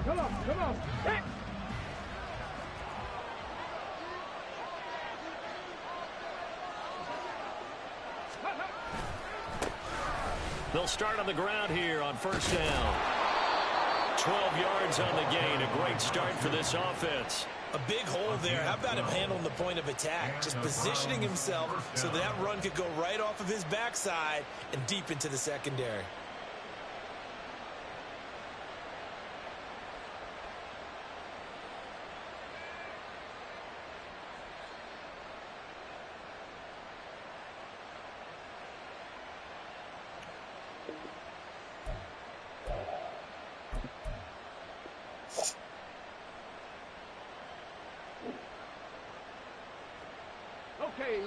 Come on. Hey. They'll start on the ground here on first down. 12 yards on the gain. A great start for this offense. A big hole there. How about him handling the point of attack? Just positioning himself so that run could go right off of his backside and deep into the secondary.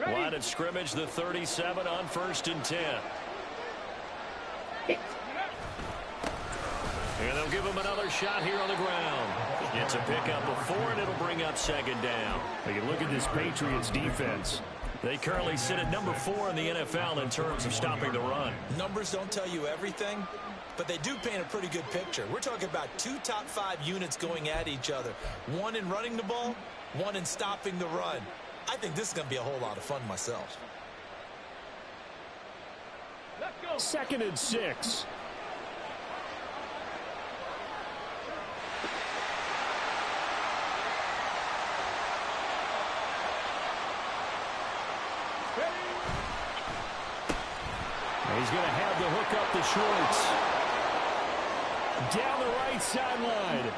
Line of scrimmage, the 37 on 1st and 10. And they'll give him another shot here on the ground. It's a pickup of 4, and it'll bring up 2nd down. You look at this Patriots defense. They currently sit at number 4 in the NFL in terms of stopping the run. Numbers don't tell you everything, but they do paint a pretty good picture. We're talking about 2 top 5 units going at each other. One in running the ball, one in stopping the run. I think this is going to be a whole lot of fun myself. 2nd and 6. He's going to have the hook up the shorts. Down the right sideline.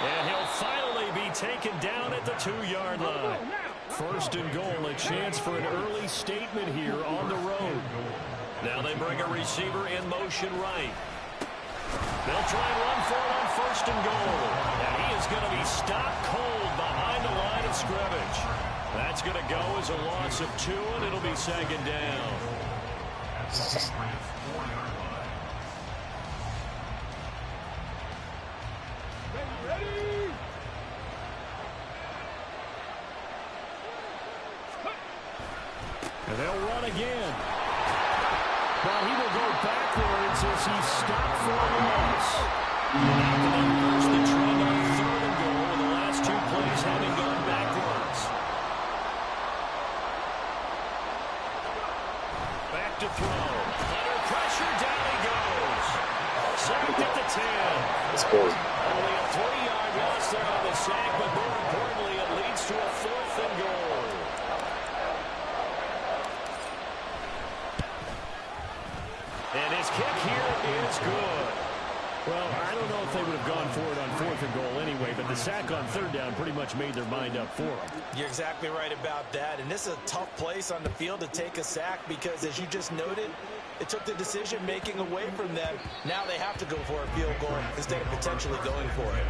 And he'll finally be taken down at the 2-yard line. 1st and goal, a chance for an early statement here on the road. Now they bring a receiver in motion right. They'll try and run for it on 1st and goal. And he is going to be stopped cold behind the line of scrimmage. That's going to go as a loss of 2, and it'll be 2nd down. And they'll run again. But he will go backwards as he's stopped for a loss. There's the trend on 3rd and goal, with the last 2 plays having gone backwards. Back to throw. Under pressure, down he goes. Sacked at the 10. It's good. Only a 3-yard loss there on the sack, but more importantly, it leads to a 4th and goal. And his kick here is good. Well, I don't know if they would have gone for it on 4th and goal anyway, but the sack on 3rd down pretty much made their mind up for them. You're exactly right about that. And this is a tough place on the field to take a sack because, as you just noted, it took the decision-making away from them. Now they have to go for a field goal instead of potentially going for it.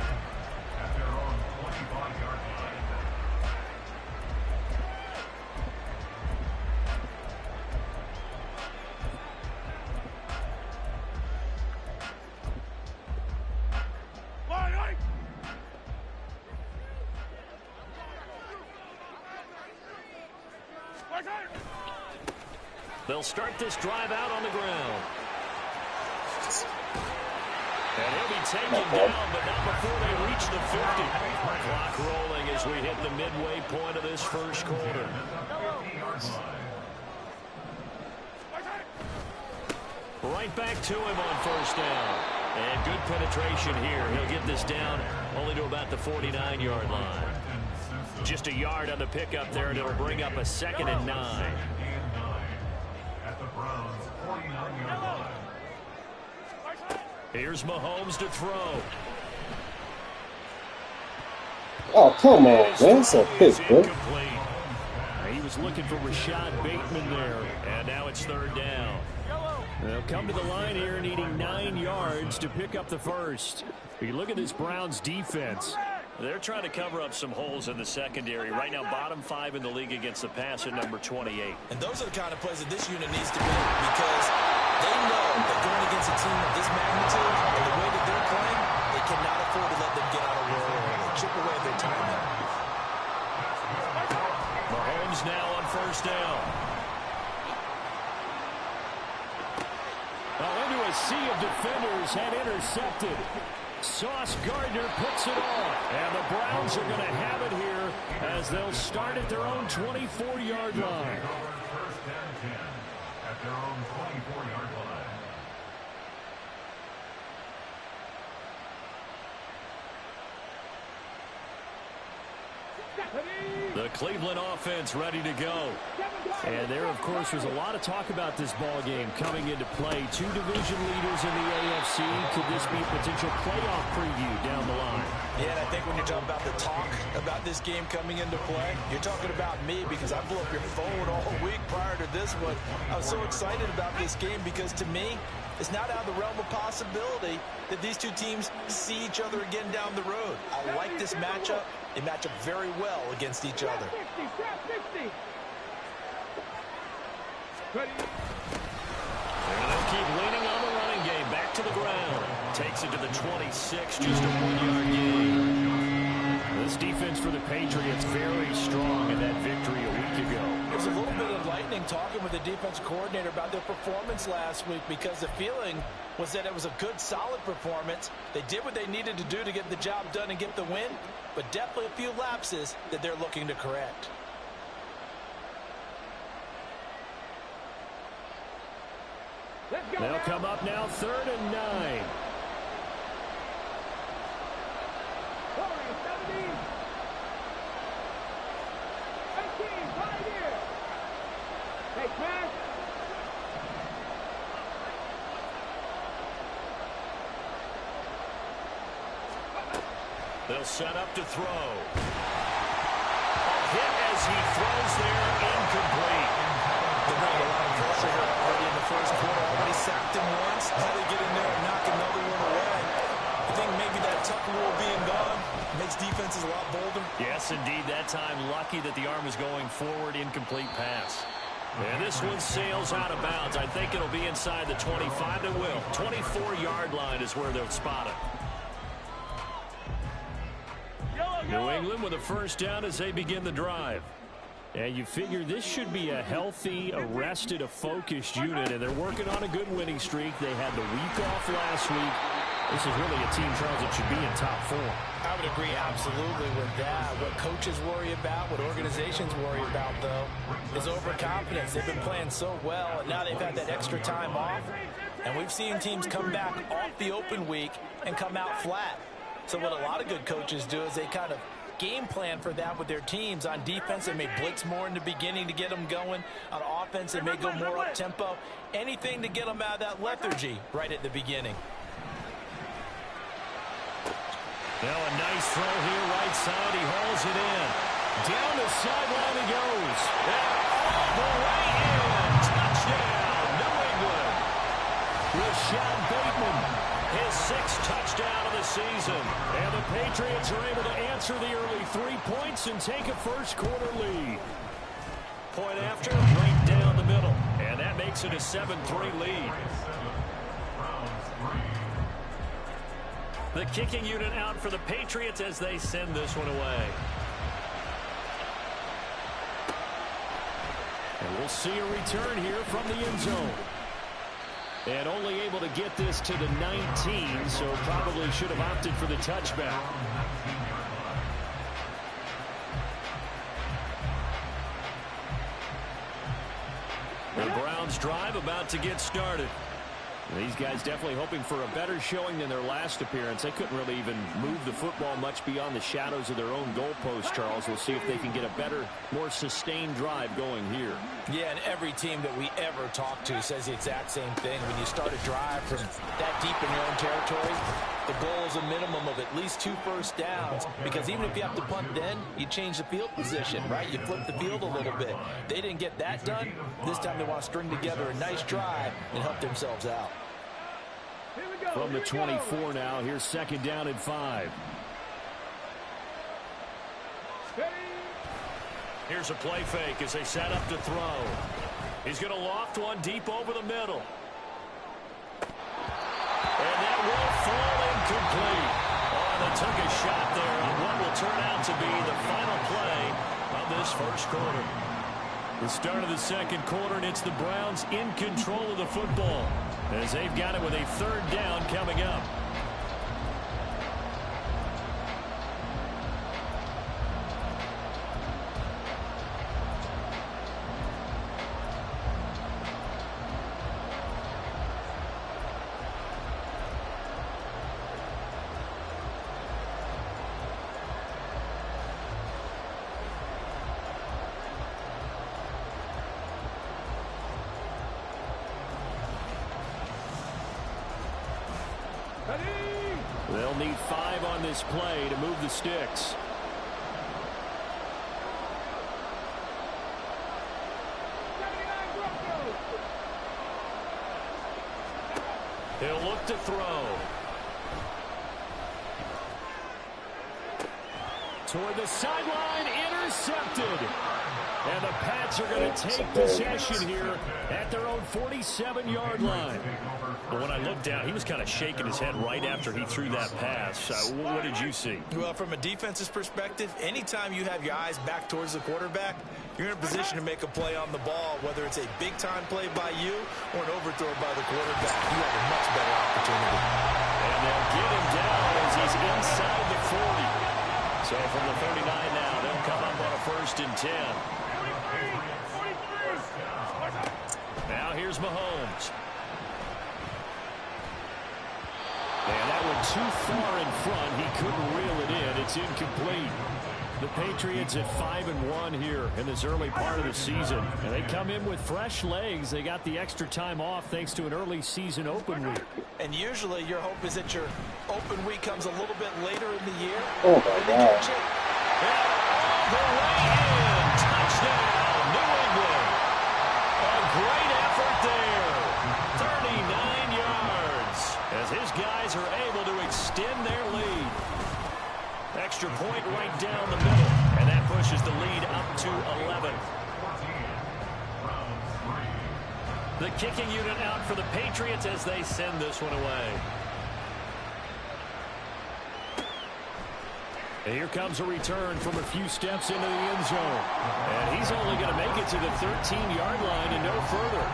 They'll start this drive out on the ground. And he'll be taken down, but not before they reach the 50. Clock rolling as we hit the midway point of this 1st quarter. Right back to him on 1st down. And good penetration here. He'll get this down only to about the 49-yard line. Just a yard on the pickup there, and it'll bring up a 2nd and 9. Here's Mahomes to throw. Oh, come on, man. That's a pick, bro. He was looking for Rashad Bateman there. And now it's 3rd down. They'll come to the line here needing 9 yards to pick up the 1st. You look at this Browns defense. They're trying to cover up some holes in the secondary. Right now, bottom 5 in the league against the pass at number 28. And those are the kind of plays that this unit needs to be, because they know that going against a team of this magnitude and the way that they're playing, they cannot afford to let them get out of roll early. Chip away at their time there. Mahomes now on 1st down. Well, into a sea of defenders, had intercepted. Sauce Gardner puts it off. And the Browns are going to have it here as they'll start at their own 24-yard line. First and 10 at their own 24-yard line. The Cleveland offense ready to go. And there, of course, was a lot of talk about this ball game coming into play. Two division leaders in the AFC. Could this be a potential playoff preview down the line? Yeah, and I think when you're talking about the talk about this game coming into play, you're talking about me because I blew up your phone all week prior to this one. I was so excited about this game because, to me, it's not out of the realm of possibility that these two teams see each other again down the road. I like this matchup. They match up very well against each other. And they'll keep leaning on the running game. Back to the ground. Takes it to the 26, just a 1-yard gain. This defense for the Patriots very strong in that victory a week ago. There's a little bit of lightning talking with the defense coordinator about their performance last week because the feeling was that it was a good, solid performance. They did what they needed to do to get the job done and get the win, but definitely a few lapses that they're looking to correct. They'll come up now 3rd and 9. They'll set up to throw. A hit as he throws there, incomplete. They're bringing a lot of pressure here already in the first quarter. Already sacked him once. How they get in there and knock another one away. I think maybe that tuck rule being gone makes defenses a lot bolder. Yes, indeed. That time, lucky that the arm was going forward. Incomplete pass. And this one sails out of bounds. I think it'll be inside the 25. It will. 24-yard line is where they'll spot it. New England with a first down as they begin the drive. And you figure this should be a healthy, a focused unit, and they're working on a good winning streak. They had the week off last week. This is really a team, Charles, that should be in top 4. I would agree absolutely with that. What coaches worry about, what organizations worry about, though, is overconfidence. They've been playing so well, and now they've had that extra time off. And we've seen teams come back off the open week and come out flat. So what a lot of good coaches do is they kind of game plan for that with their teams. On defense, they may blitz more in the beginning to get them going. On offense, they may go more up-tempo. Anything to get them out of that lethargy right at the beginning. Now a nice throw here, right side. He hauls it in. Down the sideline he goes. And all the way in. Touchdown, New England. Rashad Bateman, his 6th touchdown of the season. And the Patriots are able to answer the early 3 points and take a first-quarter lead. Point after, right down the middle. And that makes it a 7-3 lead. The kicking unit out for the Patriots as they send this one away. And we'll see a return here from the end zone. And only able to get this to the 19, so probably should have opted for the touchback. The Browns drive about to get started. These guys definitely hoping for a better showing than their last appearance. They couldn't really even move the football much beyond the shadows of their own goalpost, Charles. We'll see if they can get a better, more sustained drive going here. Yeah, and every team that we ever talk to says the exact same thing. When you start a drive from that deep in your own territory, the goal is a minimum of at least 2 first downs, because even if you have to punt then, you change the field position, right? You flip the field a little bit. They didn't get that done. This time they want to string together a nice drive and help themselves out. From the 24 now, here's 2nd down and 5. Here's a play fake as they set up to throw. He's going to loft one deep over the middle. And that will fall incomplete. Oh, they took a shot there on what will turn out to be the final play of this first quarter. The start of the second quarter, and it's the Browns in control of the football as they've got it with a 3rd down coming up. They'll need 5 on this play to move the sticks. He'll look to throw. Toward the sideline, intercepted. And the Pats are going to take possession here at their own 47-yard line. Well, when I looked down, he was kind of shaking his head right after he threw that pass. What did you see? Well, from a defense's perspective, anytime you have your eyes back towards the quarterback, you're in a position to make a play on the ball, whether it's a big-time play by you or an overthrow by the quarterback. You have a much better opportunity. And they'll get him down as he's inside the 40. So from the 39 now, they'll come up on a 1st and 10. Now here's Mahomes. And that one too far in front. He couldn't reel it in. It's incomplete. The Patriots at 5-1 here in this early part of the season. And they come in with fresh legs. They got the extra time off thanks to an early season open week. And usually your hope is that your open week comes a little bit later in the year. Oh, my God. All the way in. Touchdown, New England. A great effort there. 39 yards as his guys are able to extend their lead. Extra point right down the middle, and that pushes the lead up to 11. The kicking unit out for the Patriots as they send this one away. And here comes a return from a few steps into the end zone. And he's only going to make it to the 13-yard line and no further.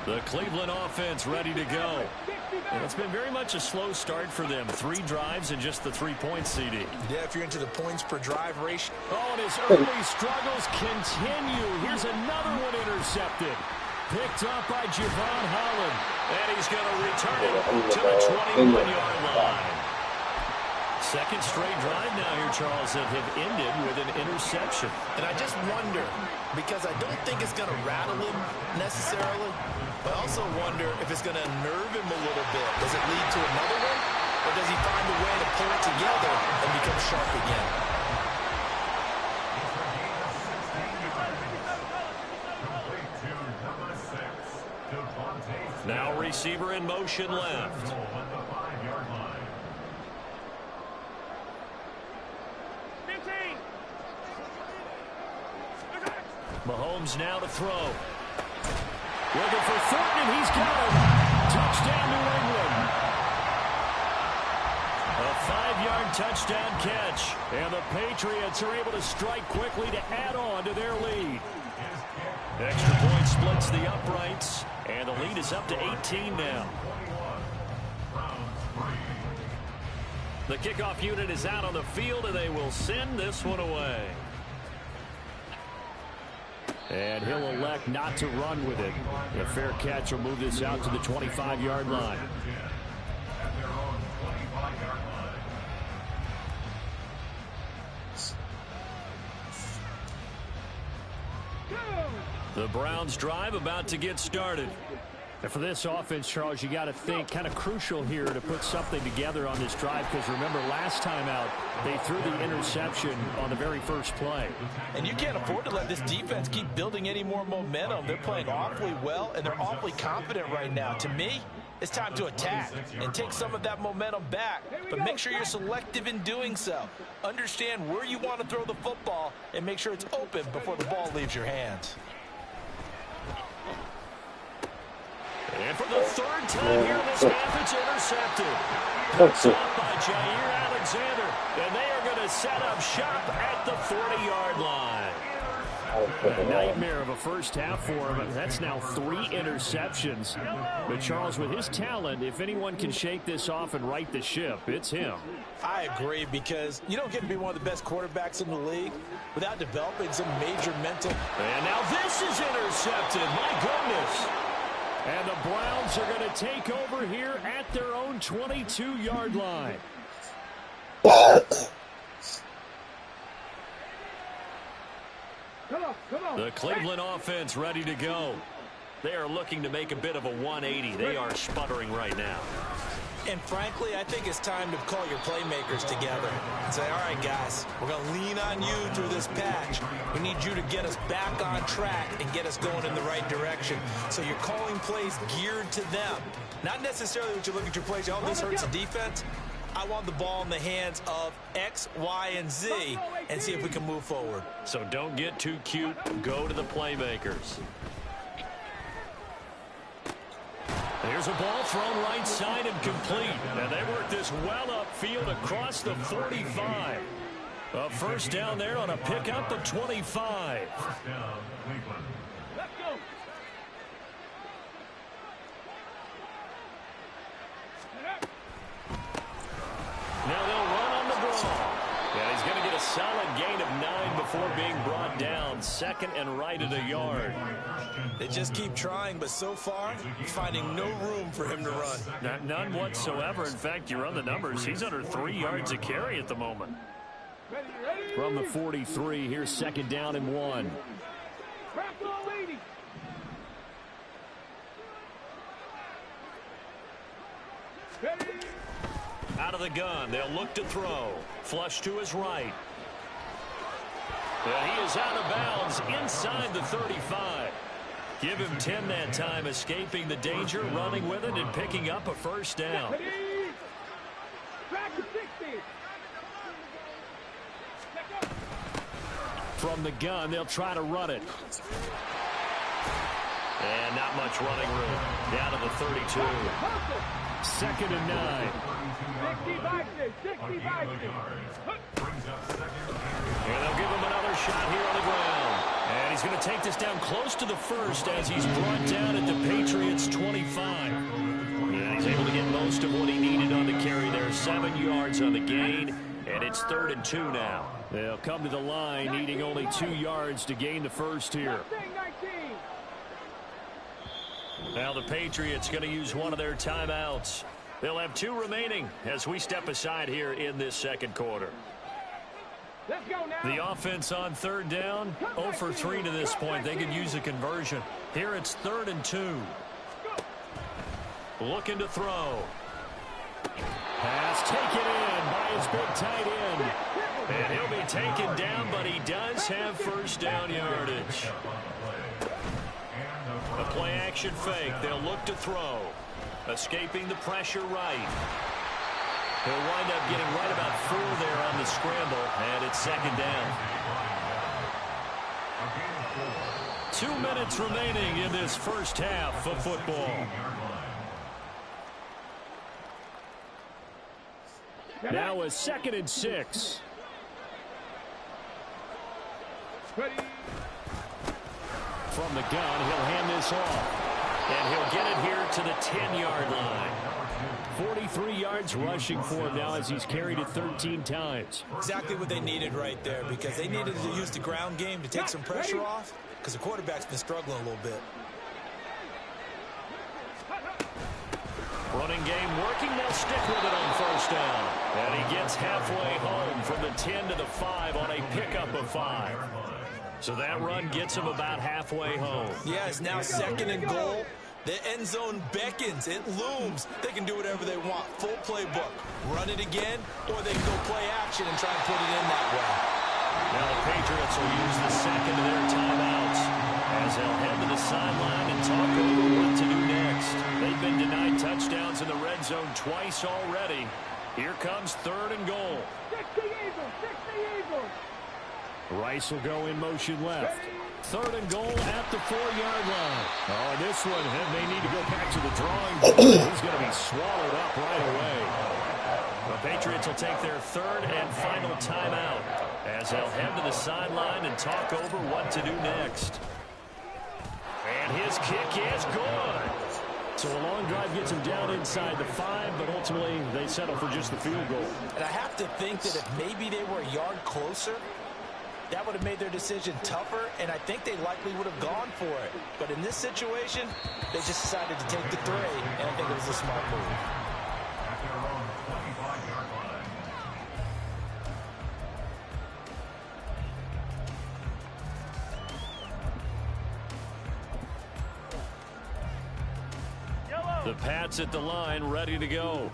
The Cleveland offense ready to go. Well, it's been very much a slow start for them. 3 drives and just the 3-point CD. Yeah, if you're into the points per drive ratio. Oh, and his early struggles continue. Here's another one intercepted. Picked up by Javon Holland. And he's going to return it to the 21-yard line. Second straight drive now here, Charles, that have ended with an interception. And I just wonder, because I don't think it's going to rattle him necessarily, but I also wonder if it's going to unnerve him a little bit. Does it lead to another one? Or does he find a way to pull it together and become sharp again? Now receiver in motion left. Mahomes now to throw. Looking for Thornton, and he's got him. Touchdown, New England. A 5-yard touchdown catch. And the Patriots are able to strike quickly to add on to their lead. Extra point splits the uprights, and the lead is up to 18 now. The kickoff unit is out on the field, and they will send this one away. And he'll elect not to run with it. A fair catch will move this out to the 25-yard line. The Browns drive about to get started. And for this offense, Charles, you got to think kind of crucial here to put something together on this drive, because remember last time out they threw the interception on the very first play. And you can't afford to let this defense keep building any more momentum. They're playing awfully well, and they're awfully confident right now. To me, it's time to attack and take some of that momentum back, but make sure you're selective in doing so. Understand where you want to throw the football and make sure it's open before the ball leaves your hands. And for the 3rd time here in this half, it's intercepted. Picked up by Jair Alexander. And they are going to set up shop at the 40-yard line. A nightmare of a first half for him. That's now 3 interceptions. But Charles, with his talent, if anyone can shake this off and right the ship, it's him. I agree, because you don't get to be one of the best quarterbacks in the league without developing some major mental. And now this is intercepted. My goodness. And the Browns are going to take over here at their own 22-yard line. The Cleveland offense ready to go. They are looking to make a bit of a 180. They are sputtering right now. And frankly, I think it's time to call your playmakers together and say, all right, guys, we're going to lean on you through this patch. We need you to get us back on track and get us going in the right direction. So you're calling plays geared to them. Not necessarily what you look at your plays, oh, this hurts the defense. I want the ball in the hands of X, Y, and Z and see if we can move forward. So don't get too cute. Go to the playmakers. There's a ball thrown right side and complete. And they work this well upfield across the 45. A first down there on a pickup of 25. First down, Cleveland. Let's go. Now they'll run on the ball. And he's going to get a solid gain of 9 before being brought down. Second and right at a yard. They just keep trying, but so far, finding no room for him to run. None whatsoever. In fact, you run the numbers. He's under 3 yards a carry at the moment. From the 43, here's second down and 1. Out of the gun, they'll look to throw. Flush to his right. And he is out of bounds inside the 35. Give him 10 that time, escaping the danger, running with it, and picking up a first down. From the gun, they'll try to run it. And not much running room. Down to the 32. Second and 9. And they'll give him another shot here on the ground. And he's going to take this down close to the first as he's brought down at the Patriots' 25. And he's able to get most of what he needed on the carry there. 7 yards on the gain. And it's 3rd and 2 now. They'll come to the line needing only 2 yards to gain the first here. Now the Patriots going to use one of their timeouts. They'll have 2 remaining as we step aside here in this second quarter. Let's go now. The offense on 3rd down, 0 for 3 to this point. They could use a conversion. Here it's 3rd and 2. Looking to throw. Pass taken in by his big tight end. And he'll be taken down, but he does have first down yardage. A play-action fake. They'll look to throw. Escaping the pressure right. He'll wind up getting right about 4 there on the scramble, and it's second down. 2 minutes remaining in this first half of football. Now a 2nd and 6. From the gun, he'll hand this off. And he'll get it here to the 10-yard line. 43 yards rushing for him now as he's carried it 13 times. Exactly what they needed right there, because they needed to use the ground game to take some pressure off, because the quarterback's been struggling a little bit. Running game working. They'll stick with it on first down. And he gets halfway home from the 10 to the 5 on a pickup of 5. So that run gets him about halfway home. Yeah, it's now 2nd and goal. The end zone beckons. It looms. They can do whatever they want. Full playbook. Run it again, or they can go play action and try and put it in that way. Now the Patriots will use the second of their timeouts as they'll head to the sideline and talk over what to do next. They've been denied touchdowns in the red zone twice already. Here comes 3rd and goal. 60 Eagles, 60 Eagles. Rice will go in motion left. 3rd and goal at the 4-yard line. Oh, this one, they need to go back to the drawing board. He's going to be swallowed up right away. The Patriots will take their 3rd and final timeout as they'll head to the sideline and talk over what to do next. And his kick is good. So a long drive gets him down inside the 5, but ultimately they settle for just the field goal. And I have to think that if maybe they were a yard closer, that would have made their decision tougher, and I think they likely would have gone for it. But in this situation, they just decided to take the 3, and I think it was a smart move. At their own 25-yard line. The Pats at the line, ready to go.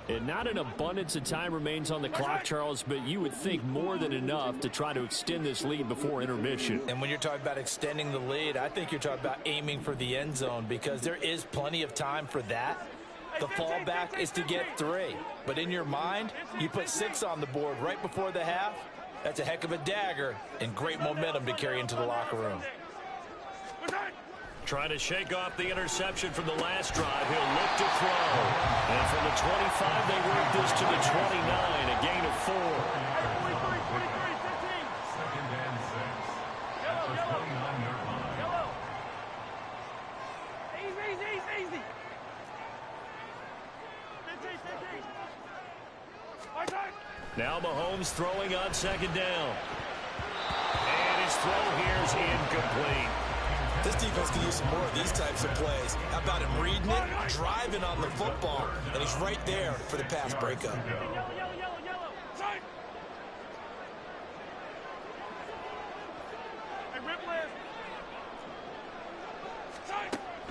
And not an abundance of time remains on the clock, Charles, but you would think more than enough to try to extend this lead before intermission. And when you're talking about extending the lead, I think you're talking about aiming for the end zone because there is plenty of time for that. The fallback is to get 3. But in your mind, you put 6 on the board right before the half. That's a heck of a dagger and great momentum to carry into the locker room. Trying to shake off the interception from the last drive. He'll look to throw. And from the 25, they work this to the 29, a gain of 4. Second and 6. At the 29-yard line. Easy. 15. Now Mahomes throwing on second down. And his throw here is incomplete. This defense can use some more of these types of plays. How about him reading it, driving on the football, and he's right there for the pass breakup.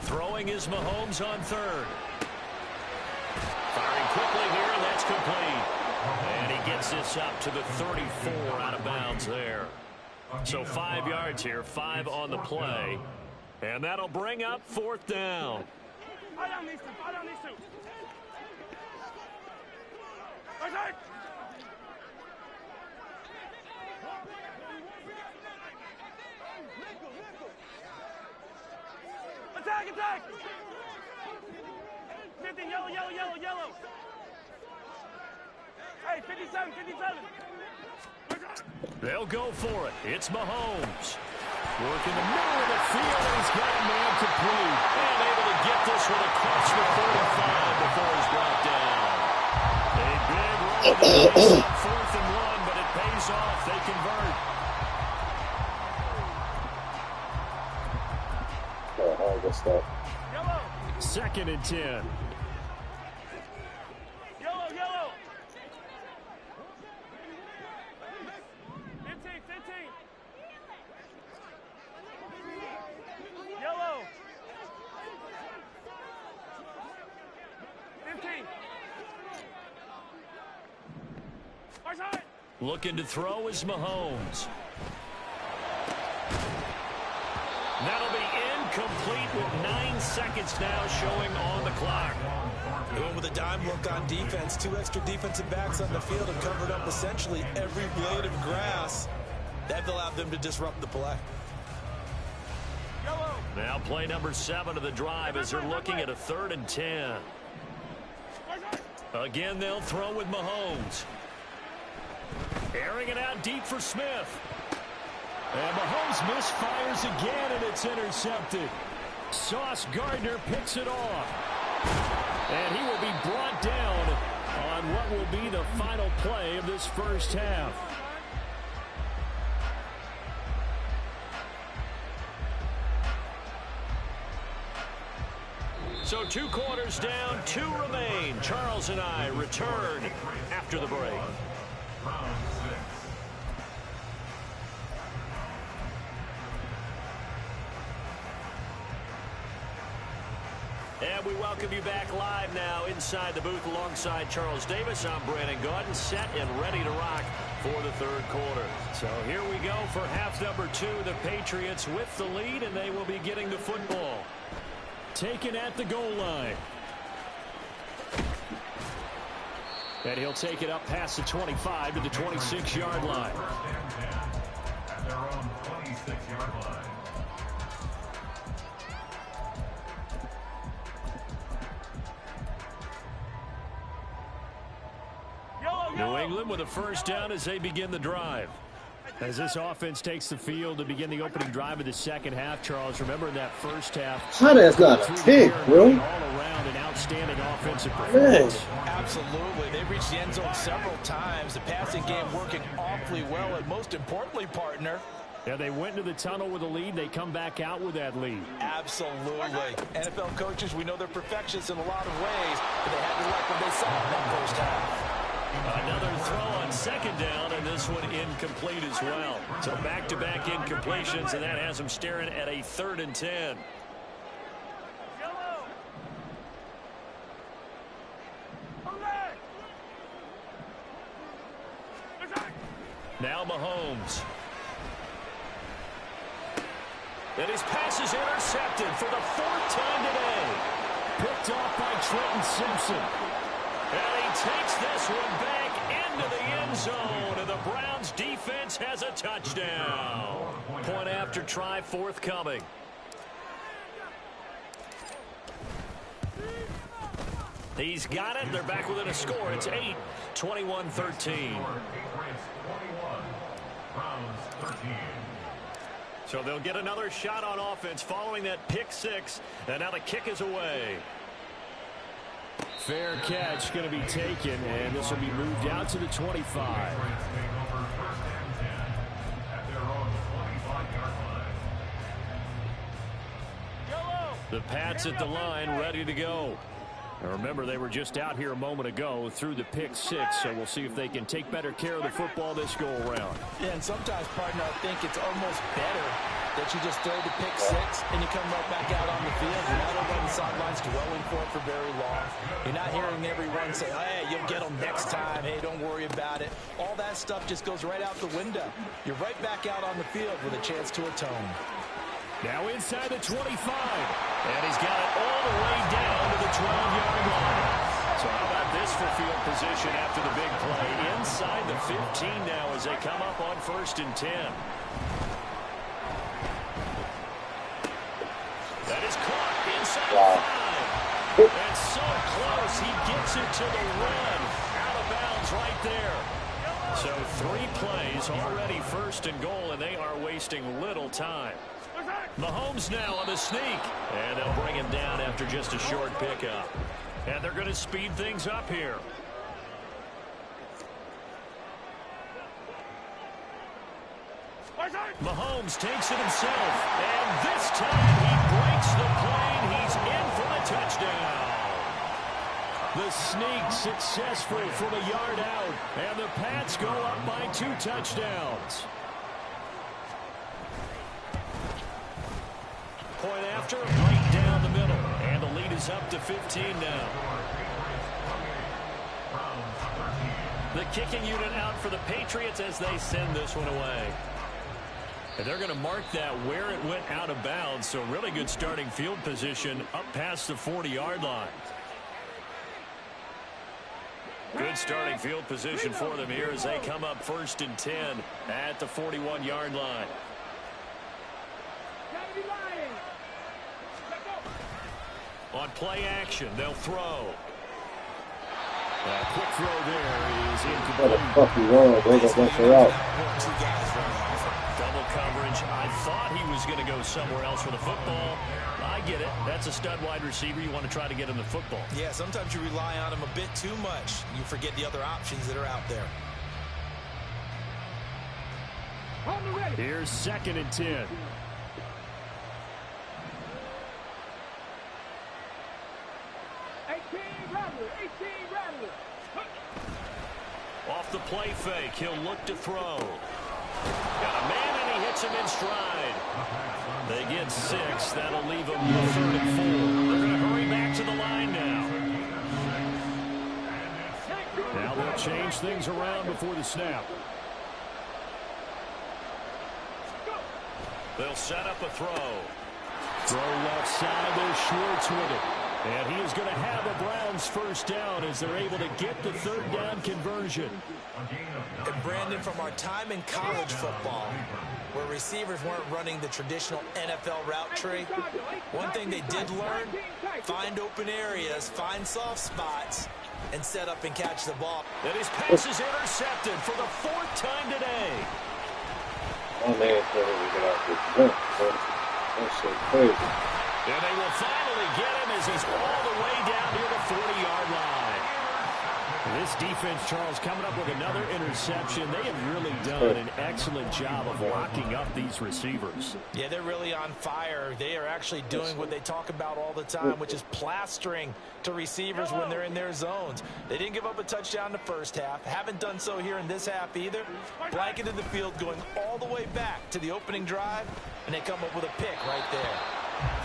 Throwing is Mahomes on third. Firing quickly here, and that's complete. And he gets this up to the 34 out of bounds there. So 5 yards here, 5 on the play. And that'll bring up 4th down. Attack! 50, yellow. Hey, 57. They'll go for it. It's Mahomes. Working the middle of the field, and he's got a man complete. And able to get this one across the 45 before he's brought down. A big run. 4th and 1, but it pays off. They convert. Oh, good stuff. 2nd and 10. Yellow. 15. Yellow. 15. Looking to throw is Mahomes. That'll be incomplete with 9 seconds now showing on the clock. Going with a dime look on defense. 2 extra defensive backs on the field have covered up essentially every blade of grass. That allowed them to disrupt the play. Now play number 7 of the drive as they're looking at a 3rd and 10. Again, they'll throw with Mahomes. Airing it out deep for Smith. And Mahomes misfires again, and it's intercepted. Sauce Gardner picks it off. And he will be brought down on what will be the final play of this first half. So 2 quarters down, 2 remain. Charles and I return after the break. Round 6. And we welcome you back live now inside the booth alongside Charles Davis. I'm Brandon Gaudin, set and ready to rock for the 3rd quarter. So here we go for half number 2. The Patriots with the lead, and they will be getting the football. Taken at the goal line. And he'll take it up past the 25 to the 26-yard line. At their own 26-yard line. New England with a first down as they begin the drive. As this offense takes the field to begin the opening drive of the second half, Charles, remember in that first half. How that's not a pick, bro? All around an outstanding offensive performance. Absolutely. They reached the end zone several times. The passing game working awfully well. And most importantly, partner. Yeah, they went into the tunnel with a lead. They come back out with that lead. Absolutely. NFL coaches, we know they're perfectionists in a lot of ways, but they had to like what they saw in that first half. Another throw on second down, and this one incomplete as well. So back-to-back incompletions, and that has them staring at a 3rd and 10. Now Mahomes. And his pass is intercepted for the 4th time today. Picked off by Trenton Simpson. And he takes this one back into the end zone. And the Browns defense has a touchdown. Point after try forthcoming. He's got it. They're back within a score. It's 8, 21-13. So they'll get another shot on offense following that pick 6. And now the kick is away. Fair catch going to be taken, and this will be moved out to the 25. The Pats at the line, ready to go. Now remember, they were just out here a moment ago through the pick 6, so we'll see if they can take better care of the football this go-around. Yeah, and sometimes, partner, I think it's almost better that you just throw the pick 6 and you come right back out on the field. You're not over on the sidelines dwelling for it for very long. You're not hearing everyone say, hey, you'll get them next time. Hey, don't worry about it. All that stuff just goes right out the window. You're right back out on the field with a chance to atone. Now inside the 25. And he's got it all the way down to the 12-yard line. So how about this for field position after the big play? Inside the 15 now as they come up on 1st and 10. That is caught inside the 5. And so close, he gets it to the run. Out of bounds right there. So 3 plays already 1st and goal, and they are wasting little time. Mahomes now on the sneak. And they'll bring him down after just a short pickup. And they're going to speed things up here. Mahomes takes it himself. And this time he breaks the plane. He's in for the touchdown. The sneak successful from a yard out. And the Pats go up by 2 touchdowns. Point after, right down the middle. And the lead is up to 15 now. The kicking unit out for the Patriots as they send this one away. And they're going to mark that where it went out of bounds. So really good starting field position up past the 40-yard line. Good starting field position for them here as they come up 1st and 10 at the 41-yard line. On play action, they'll throw. Quick throw there is incomplete. What the fuck you wrong, bro? That's not your out. Double coverage. I thought he was going to go somewhere else for the football. I get it. That's a stud wide receiver. You want to try to get him the football. Yeah, sometimes you rely on him a bit too much. You forget the other options that are out there. Here's 2nd and 10. Off the play fake, he'll look to throw. Got a man, and he hits him in stride. They get 6. That'll leave them 3rd and 4. They're going to hurry back to the line now. Now they'll change things around before the snap. They'll set up a throw. Throw left side, there's Schwartz with it. And he is going to have a Browns 1st down as they're able to get the 3rd down conversion. And Brandon, from our time in college football, where receivers weren't running the traditional NFL route tree, one thing they did learn, find open areas, find soft spots, and set up and catch the ball. And his pass is intercepted for the 4th time today. My man can't even get out this jump, bro. That's so crazy. And they will finally get him as he's all the way down near the 40-yard line. This defense, Charles, coming up with another interception. They have really done an excellent job of locking up these receivers. Yeah, they're really on fire. They are actually doing what they talk about all the time, which is plastering to receivers when they're in their zones. They didn't give up a touchdown in the first half. Haven't done so here in this half either. Blanketed the field going all the way back to the opening drive, and they come up with a pick right there.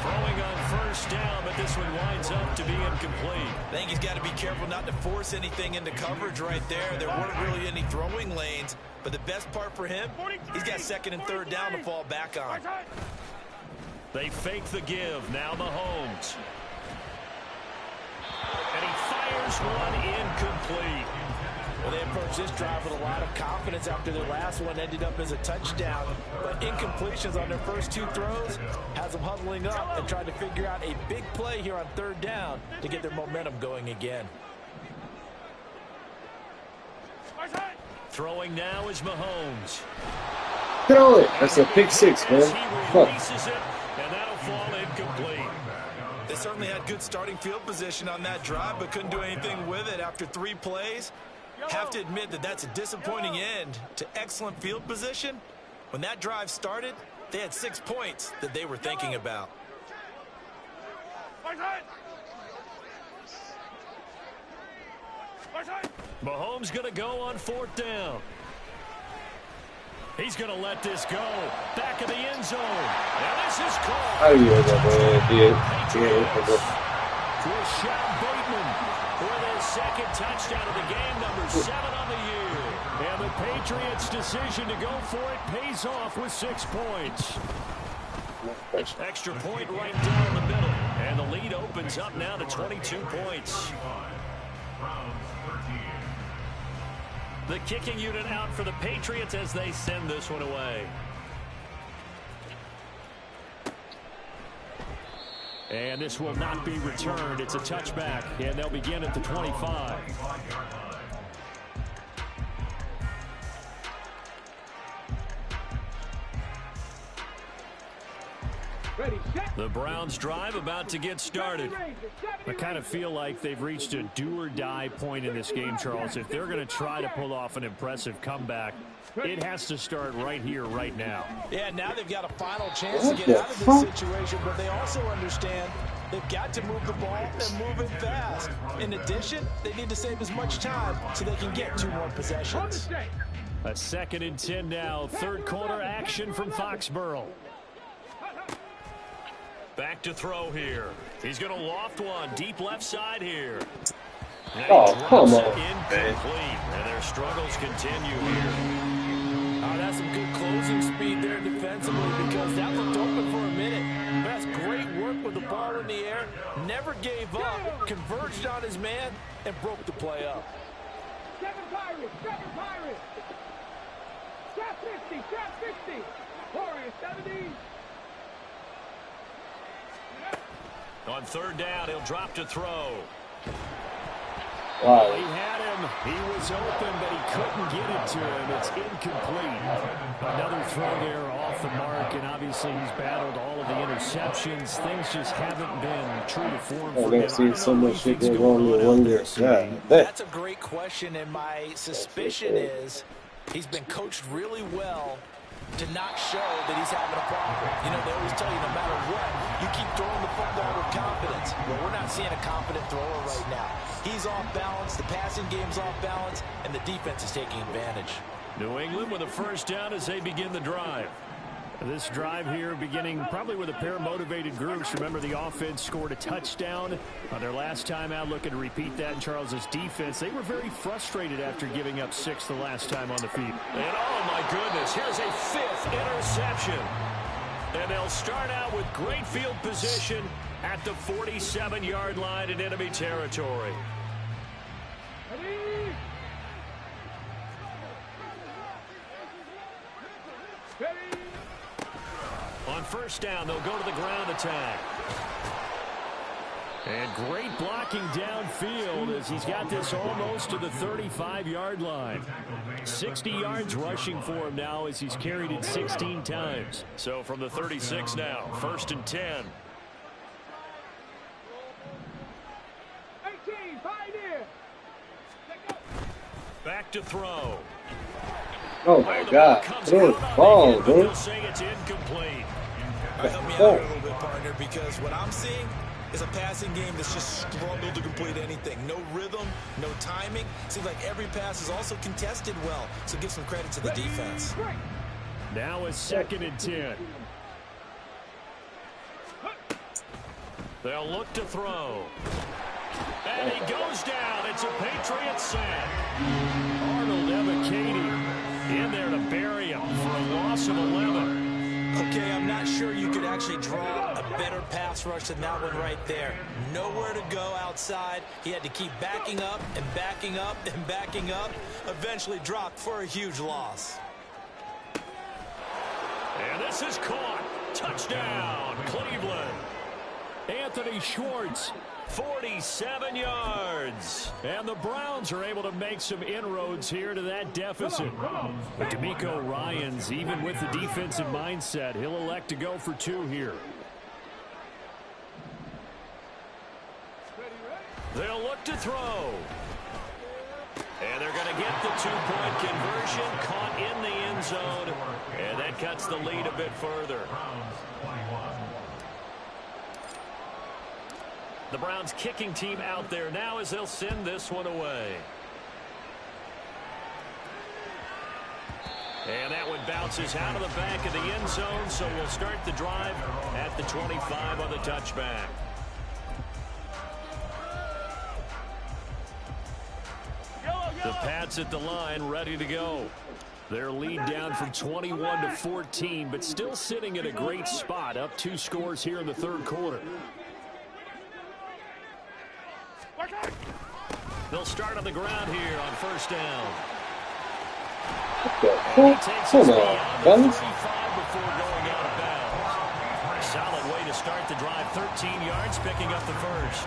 Throwing on first down, but this one winds up to be incomplete. I think he's got to be careful not to force anything into coverage right there. There weren't really any throwing lanes, but the best part for him, he's got second and third down to fall back on. They fake the give. Now Mahomes. And he fires one incomplete. Well, they approached this drive with a lot of confidence after their last one ended up as a touchdown. But incompletions on their first two throws has them huddling up and trying to figure out a big play here on third down to get their momentum going again. Throwing now is Mahomes. Throw it. That's a pick six, man. He releases it, and that'll fall incomplete. They certainly had good starting field position on that drive, but couldn't do anything with it after 3 plays. Have to admit that that's a disappointing end to excellent field position. When that drive started, they had 6 points that they were thinking about. Mahomes going to go on 4th down. He's going to let this go. Back of the end zone. And this is called. Rashad Bateman for their second touchdown of the game, number 7 on the year. And the Patriots' decision to go for it pays off with 6 points. Extra point right down the middle. And the lead opens up now to 22 points. The kicking unit out for the Patriots as they send this one away. And this will not be returned. It's a touchback, and they'll begin at the 25. The Browns drive about to get started. I kind of feel like they've reached a do-or-die point in this game, Charles. If they're going to try to pull off an impressive comeback, it has to start right here, right now. Yeah, now they've got a final chance to get out of this situation, but they also understand they've got to move the ball and move it fast. In addition, they need to save as much time so they can get 2 more possessions. A 2nd and 10 now. Third quarter action from Foxborough. Back to throw here. He's going to loft one deep left side here. Oh, come on, incomplete. And their struggles continue here. Oh, that's some good closing speed there defensively because that looked open for a minute. That's great work with the ball in the air. Never gave up. Converged on his man and broke the play up. 7 Pirates, 7 Pirates. Trap 50, trap 50. Warriors 70. On 3rd down, he'll drop to throw. Wow. He had him. He was open, but he couldn't get it to him. It's incomplete. Another throw there off the mark, and obviously he's battled all of the interceptions. Things just haven't been true to form for him. I've seen so much shit go wrong in 1 year. Yeah, that's a great question, and my suspicion is he's been coached really well to not show that he's having a problem. You know, they always tell you no matter what, you keep throwing the football with confidence. Well, we're not seeing a confident thrower right now. He's off balance, the passing game's off balance, and the defense is taking advantage. New England with a 1st down as they begin the drive. This drive here beginning probably with a pair of motivated groups. Remember, the offense scored a touchdown on their last time out, looking to repeat that in Charles's defense. They were very frustrated after giving up 6 the last time on the field. And oh my goodness, here's a 5th interception. And they'll start out with great field position at the 47-yard line in enemy territory. On 1st down, they'll go to the ground attack. And great blocking downfield as he's got this almost to the 35-yard line. 60 yards rushing for him now as he's carried it 16 times. So from the 36 now, 1st and 10. 18, Pioneer. Back to throw. Oh my God. Throw the ball, dude. They'll say it's incomplete. Help me out a little bit, partner, because what I'm seeing is a passing game that's just struggled to complete anything. No rhythm, no timing. Seems like every pass is also contested well, so give some credit to the defense. Now a 2nd and 10. They'll look to throw. And he goes down. It's a Patriot sack. Arnold Ebiketie in there to bury him for a loss of 11. Okay, I'm not sure you could actually draw a better pass rush than that one right there. Nowhere to go outside. He had to keep backing up and backing up and backing up. Eventually dropped for a huge loss. And this is caught. Touchdown, Cleveland. Anthony Schwartz, 47 yards. And the Browns are able to make some inroads here to that deficit. But D'Amico Ryans, even with the defensive mindset, he'll elect to go for 2 here. They'll look to throw. And they're going to get the 2-point conversion, caught in the end zone. And that cuts the lead a bit further. The Browns kicking team out there now as they'll send this one away. And that one bounces out of the back of the end zone, so we'll start the drive at the 25 on the touchback. The Pats at the line, ready to go. Their lead down from 21 to 14, but still sitting in a great spot, up 2 scores here in the third quarter. They'll start on the ground here on first down. And he takes us beyond the 35 before going out of bounds. Solid way to start the drive, 13 yards, picking up the first.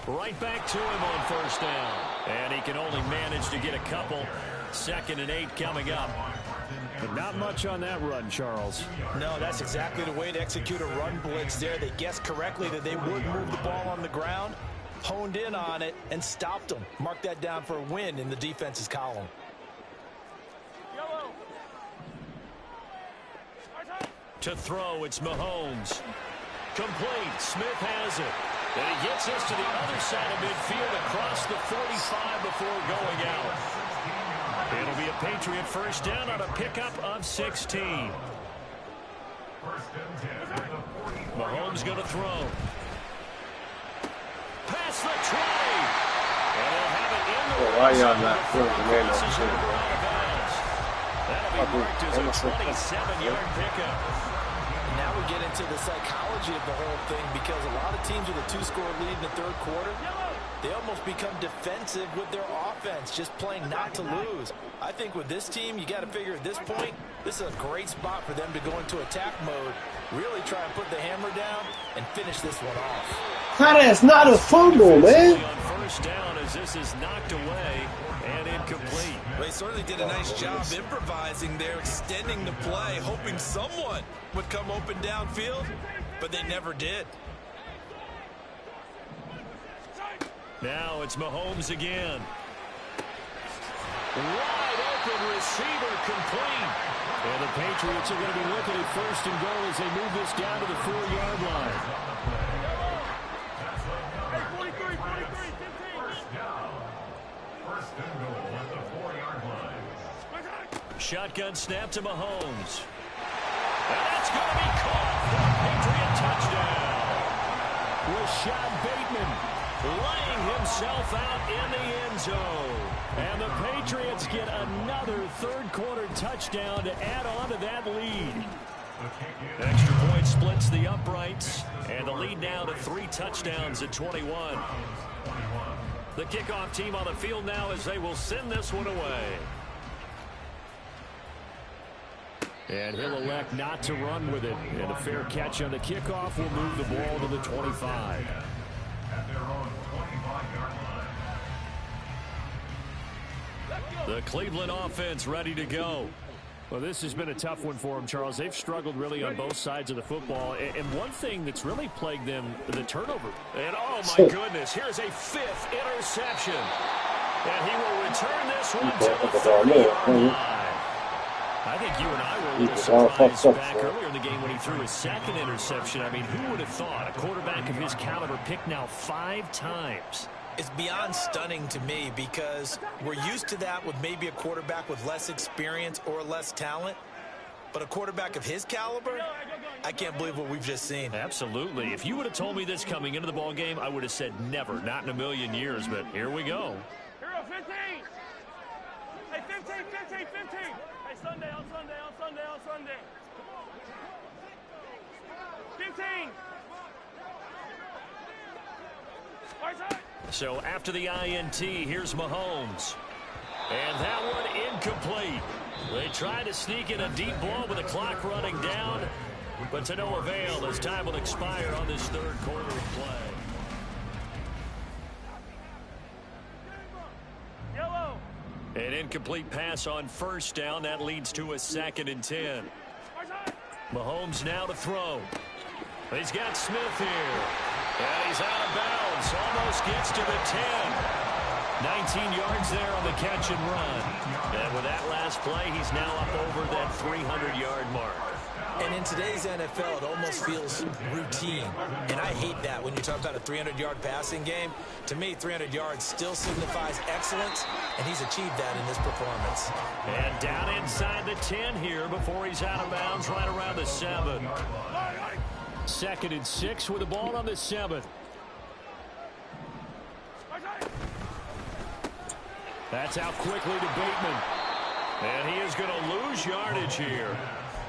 Right back to him on first down. And he can only manage to get a couple. 2nd and 8 coming up. But not much on that run, Charles. No, that's exactly the way to execute a run blitz there. They guessed correctly that they would move the ball on the ground, honed in on it, and stopped them. Mark that down for a win in the defense's column. To throw, it's Mahomes. Complete. Smith has it. And he gets us to the other side of midfield across the 45 before going out. It'll be a Patriot first down on a pickup of 16. Mahomes going to throw. Past the 20. And they'll have it in the crosses over out of bounds. That'll be marked as a 27-yard pickup. Now we get into the psychology of the whole thing, because a lot of teams with a 2-score lead in the third quarter, they almost become defensive with their offense, just playing not to lose. I think with this team, you got to figure at this point, this is a great spot for them to go into attack mode, really try and put the hammer down and finish this one off. That is not a fumble, man. On first down as this is knocked away and incomplete. They certainly did a nice job improvising there, extending the play, hoping someone would come open downfield, but they never did. Now it's Mahomes again. Wide open receiver, complete. And the Patriots are going to be looking at first and goal as they move this down to the 4-yard line. 43, 15. First and goal at the 4-yard line. Shotgun snap to Mahomes. And that's going to be caught for a Patriot touchdown. Rashad Bateman laying himself out in the end zone. And the Patriots get another third-quarter touchdown to add on to that lead. Extra point splits the uprights, and the lead now to 3 touchdowns at 21. The kickoff team on the field now as they will send this one away. And he'll elect not to run with it. And a fair catch on the kickoff will move the ball to the 25. At their own 25-yard line. The Cleveland offense ready to go. Well, this has been a tough one for them, Charles. They've struggled really on both sides of the football. And one thing that's really plagued them, the turnover. And, oh, my goodness, here's a 5th interception. And he will return this one to the 30-yard line. I think you and I were a little surprised back earlier in the game when he threw his 2nd interception. I mean, who would have thought a quarterback of his caliber picked now 5 times? It's beyond stunning to me because we're used to that with maybe a quarterback with less experience or less talent. But a quarterback of his caliber, I can't believe what we've just seen. Absolutely. If you would have told me this coming into the ball game, I would have said never, not in a million years. But here we go. Hero, 15. Hey, 15. Hey, Sunday. 15. So after the INT, here's Mahomes. And that one incomplete. They tried to sneak in a deep ball with the clock running down, but to no avail as time will expire on this third quarter of play. Yellow. An incomplete pass on first down. That leads to a 2nd and 10. Mahomes now to throw. He's got Smith here. And he's out of bounds. Almost gets to the 10. 19 yards there on the catch and run. And with that last play, he's now up over that 300-yard mark. And in today's NFL, it almost feels routine. And I hate that when you talk about a 300-yard passing game. To me, 300 yards still signifies excellence, and he's achieved that in this performance. And down inside the 10 here before he's out of bounds right around the 7. 2nd and 6 with the ball on the 7th. That's out quickly to Bateman. And he is going to lose yardage here.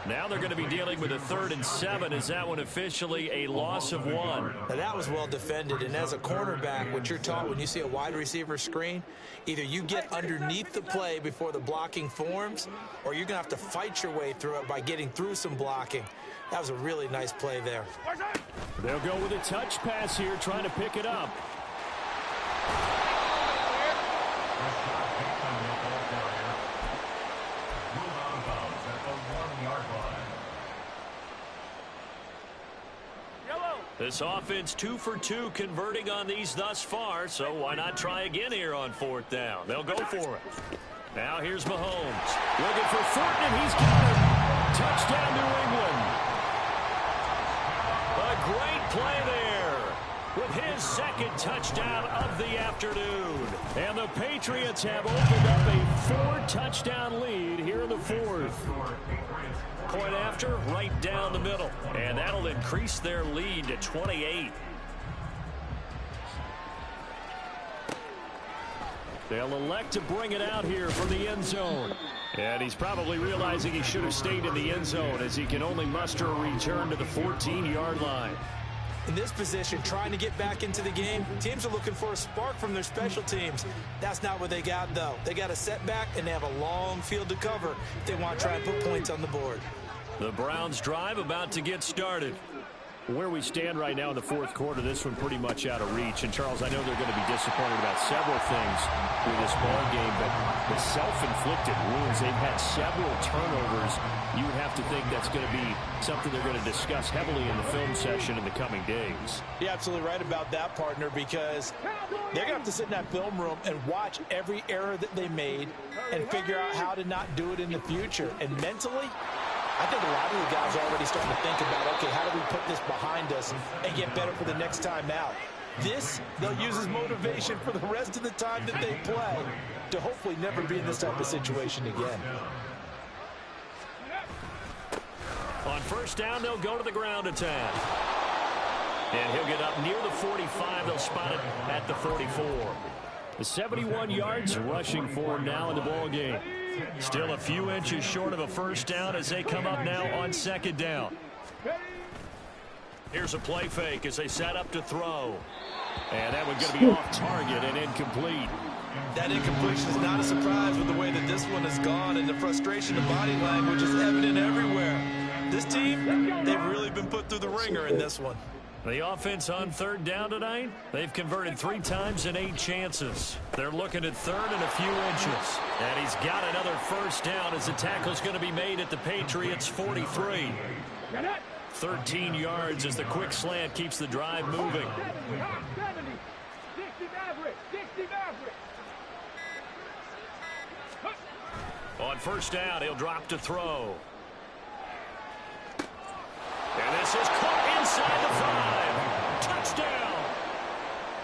Now they're going to be dealing with a 3rd and 7. Is that one officially a loss of 1? Now that was well defended, and as a cornerback, what you're taught when you see a wide receiver screen, either you get underneath the play before the blocking forms, or you're going to have to fight your way through it by getting through some blocking. That was a really nice play there. They'll go with a touch pass here, trying to pick it up. This offense 2 for 2 converting on these thus far, so why not try again here on 4th down? They'll go for it. Now here's Mahomes. Looking for Thornton, and he's got it. Touchdown, New England. A great play there with his 2nd touchdown of the afternoon. And the Patriots have opened up a 4-touchdown lead here in the 4th. Point after, right down the middle. And that'll increase their lead to 28. They'll elect to bring it out here from the end zone. And he's probably realizing he should have stayed in the end zone as he can only muster a return to the 14-yard line. In this position, trying to get back into the game, teams are looking for a spark from their special teams. That's not what they got, though. They got a setback, and they have a long field to cover if they want to try and put points on the board. The Browns drive about to get started. Where we stand right now in the 4th quarter, this one pretty much out of reach. And, Charles, I know they're going to be disappointed about several things with this ball game, but the self-inflicted wounds, they've had several turnovers. You would have to think that's going to be something they're going to discuss heavily in the film session in the coming days. You're absolutely right about that, partner, because they're going to have to sit in that film room and watch every error that they made and figure out how to not do it in the future. And mentally, I think a lot of the guys are already starting to think about, okay, how do we put this behind us and get better for the next time out? This, they'll use as motivation for the rest of the time that they play to hopefully never be in this type of situation again. On 1st down, they'll go to the ground attack. And he'll get up near the 45. They'll spot it at the 44. The 71 yards rushing for him now in the ball game. Still a few inches short of a 1st down as they come up now on 2nd down. Here's a play fake as they set up to throw. And that one's going to be off target and incomplete. That incompletion is not a surprise with the way that this one has gone, and the frustration of body language is evident everywhere. This team, they've really been put through the ringer in this one. The offense on 3rd down tonight, they've converted 3 times in 8 chances. They're looking at 3rd and a few inches. And he's got another 1st down as the tackle's going to be made at the Patriots' 43. 13 yards as the quick slant keeps the drive moving. On 1st down, he'll drop to throw. And this is caught inside the 5. Touchdown.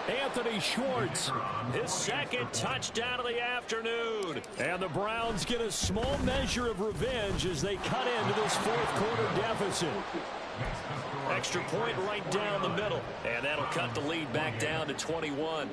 Anthony Schwartz, his second touchdown of the afternoon. And the Browns get a small measure of revenge as they cut into this fourth quarter deficit. Extra point right down the middle. And that'll cut the lead back down to 21.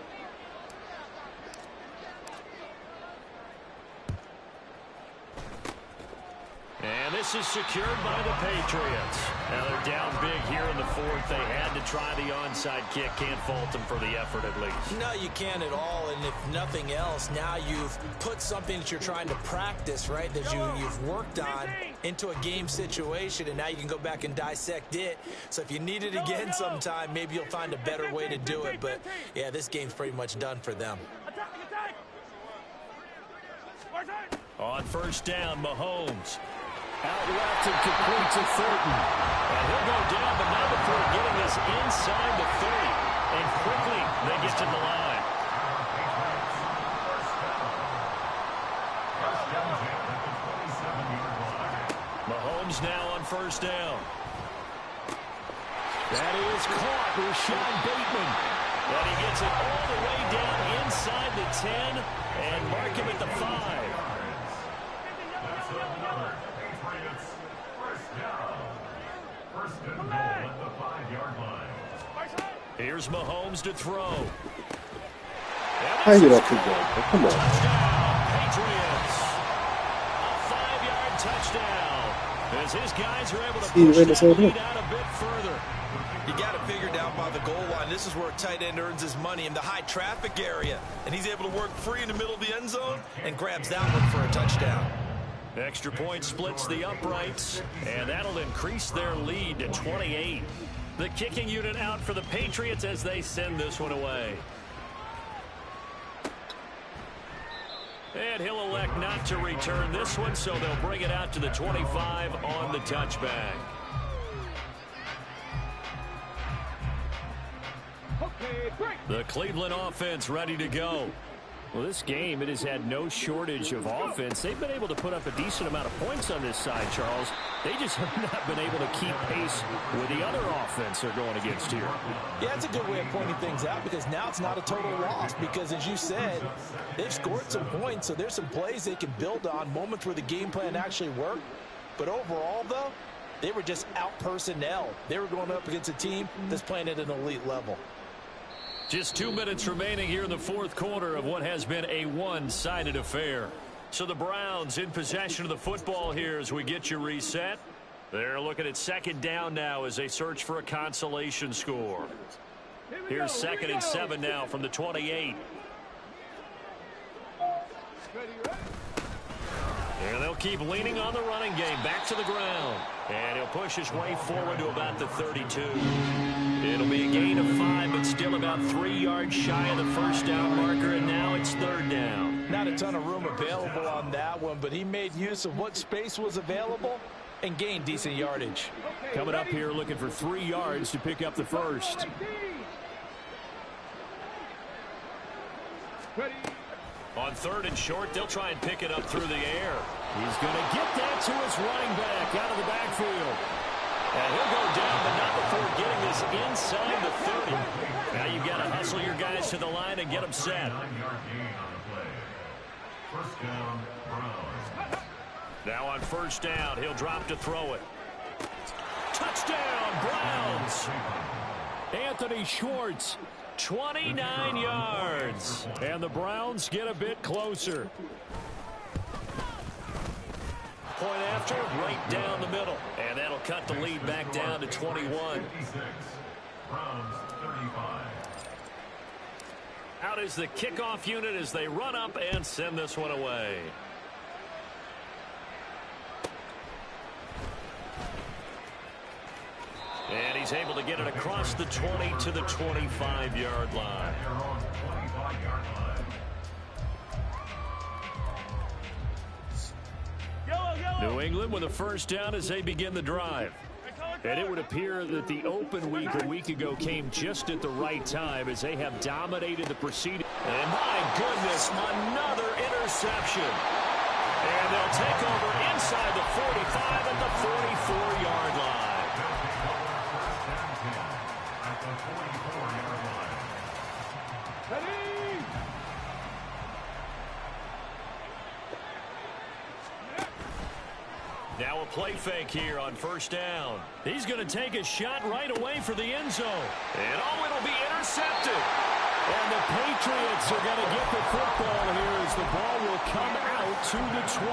And this is secured by the Patriots. Now they're down big here in the fourth. They had to try the onside kick. Can't fault them for the effort at least. No, you can't at all. And if nothing else, now you've put something that you're trying to practice, right, that you've worked on into a game situation, and now you can go back and dissect it. So if you need it again sometime, maybe you'll find a better way to do it. But, yeah, this game's pretty much done for them. On first down, Mahomes. Out left and complete to Thornton. And he'll go down, but not before getting this inside the 30. And quickly they get to the line. Mahomes now on first down. That is caught. Rashad Bateman. And he gets it all the way down inside the 10 and mark him at the 5. Here's Mahomes to throw. How you not good? Come on. Patriots. A 5-yard touchdown. As his guys are able to push that lead out a bit further. You got to figure down by the goal line. This is where a tight end earns his money in the high traffic area. And he's able to work free in the middle of the end zone and grabs that one for a touchdown. Extra point splits the uprights, and that'll increase their lead to 28. The kicking unit out for the Patriots as they send this one away. And he'll elect not to return this one, so they'll bring it out to the 25 on the touchback. The Cleveland offense ready to go. Well, this game, it has had no shortage of offense. They've been able to put up a decent amount of points on this side, Charles. They just have not been able to keep pace with the other offense they're going against here. Yeah, that's a good way of pointing things out because now it's not a total loss because, as you said, they've scored some points, so there's some plays they can build on, moments where the game plan actually worked. But overall, though, they were just out-personnel. They were going up against a team that's playing at an elite level. Just 2 minutes remaining here in the fourth quarter of what has been a one-sided affair. So the Browns in possession of the football here as we get you reset. They're looking at second down now as they search for a consolation score. Here's second and 7 now from the 28. And they'll keep leaning on the running game. Back to the ground. And he'll push his way forward to about the 32. It'll be a gain of 5, but still about 3 yards shy of the first down marker, and now it's third down. Not a ton of room available on that one, but he made use of what space was available and gained decent yardage. Coming up here looking for 3 yards to pick up the first. On third and short, they'll try and pick it up through the air. He's going to get that to his running back out of the backfield. And he'll go down, but not before getting this inside the 30. Now you've got to hustle your guys to the line and get them set. Now on first down, he'll drop to throw it. Touchdown, Browns! Anthony Schwartz, 29 yards. And the Browns get a bit closer. Point after, right down the middle. And that'll cut the lead back down to 21. Out is the kickoff unit as they run up and send this one away. And he's able to get it across the 20 to the 25-yard line. New England with a first down as they begin the drive. And it would appear that the open week a week ago came just at the right time as they have dominated the proceeding. And my goodness, another interception. And they'll take over inside the 45 at the 44-yard line. Now a play fake here on first down. He's going to take a shot right away for the end zone. And oh, it'll be intercepted. And the Patriots are going to get the football here as the ball will come out to the 20.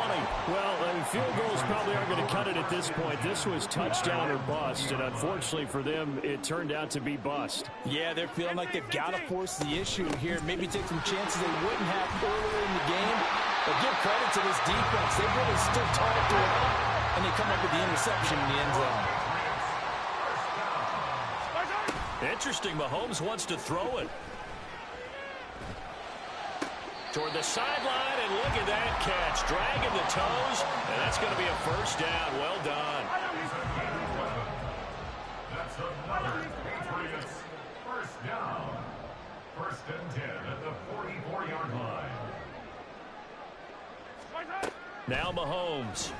Well, I mean, field goals probably aren't going to cut it at this point. This was touchdown or bust, and unfortunately for them, it turned out to be bust. Yeah, they're feeling like they've got to force the issue here. Maybe take some chances they wouldn't have earlier in the game. But give credit to this defense. They really stood tall to it, and they come up with the interception in the end zone. Interesting, Mahomes wants to throw it. Toward the sideline, and look at that catch. Dragging the toes, and that's going to be a first down. Well done. That's another Patriots first down. First and 10 at the 44-yard line. Now Mahomes.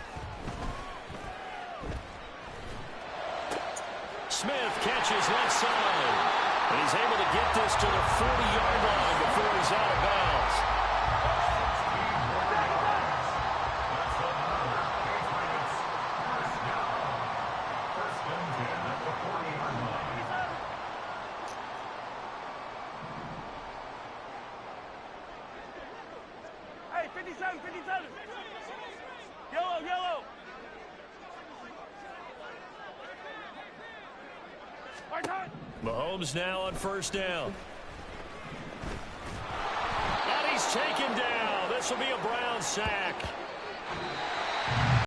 Smith catches left side. And he's able to get this to the 40-yard line before he's out of bounds. Hey, 57, 57. Yellow, yellow. Hard time. Mahomes now on first down. And he's taken down. This will be a Brown sack.